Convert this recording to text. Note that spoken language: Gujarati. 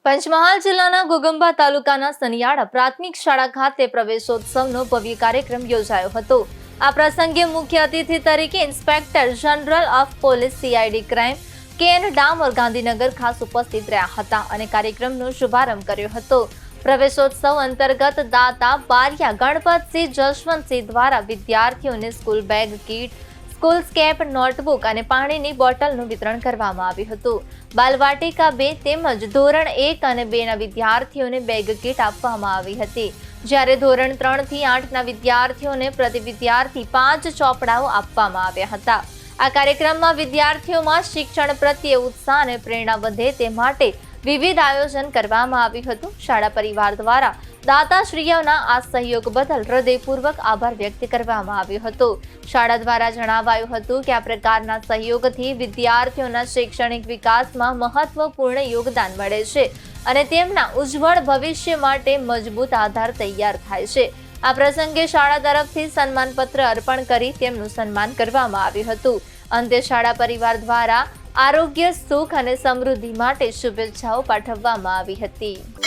પંચમહાલ જિલ્લાના ઘોગંબા તાલુકાના સનિયાળા પ્રાથમિક શાળા ખાતે પ્રવેશોત્સવનો ભવ્ય કાર્યક્રમ યોજાયો હતો। આ પ્રસંગે મુખ્ય અતિથિ તરીકે inspector general of police CID crime KN Damor Gandhinagar ખાસ ઉપસ્થિત રહ્યા હતા અને કાર્યક્રમનો શુભારંભ કર્યો હતો। પ્રવેશોત્સવ અંતર્ગત દાતા બારિયા ગણપતસિંહ જશવંતસિંહ દ્વારા વિદ્યાર્થીઓને સ્કૂલ બેગ કીટ, સ્કૂલ સ્કેપ, નોટબુક અને પાણીની બોટલનું વિતરણ કરવામાં આવ્યું હતું। બાલવાટિકા 2 તેમજ ધોરણ 1 અને 2 ના વિદ્યાર્થીઓને બેગ કીટ આપવામાં આવી હતી, જ્યારે ધોરણ 3 થી 8 ના વિદ્યાર્થીઓને પ્રતિ વિદ્યાર્થી 5 ચોપડાઓ આપવામાં આવ્યા હતા। આ કાર્યક્રમમાં વિદ્યાર્થીઓમાં શિક્ષણ પ્રત્યે ઉત્સાહ અને પ્રેરણા વધે તે માટે વિવિધ આયોજન કરવામાં આવ્યું હતું। શાળા પરિવાર દ્વારા દાતાશ્રીઓના આ સહયોગ બદલ હૃદયપૂર્વક આભાર વ્યક્ત કરવામાં આવ્યો હતો। શાળા દ્વારા જણાવાયું હતું કે આ પ્રકારના સહયોગથી વિદ્યાર્થીઓના શૈક્ષણિક વિકાસમાં મહત્વપૂર્ણ યોગદાન મળે છે અને તેમના ઉજ્જવળ ભવિષ્ય માટે મજબૂત આધાર તૈયાર થાય છે। આ પ્રસંગે શાળા તરફથી સન્માનપત્ર અર્પણ કરી તેમનું સન્માન કરવામાં આવ્યું હતું। અંતે શાળા પરિવાર દ્વારા આરોગ્ય, સુખ અને સમૃદ્ધિ માટે શુભેચ્છાઓ પાઠવવામાં આવી હતી।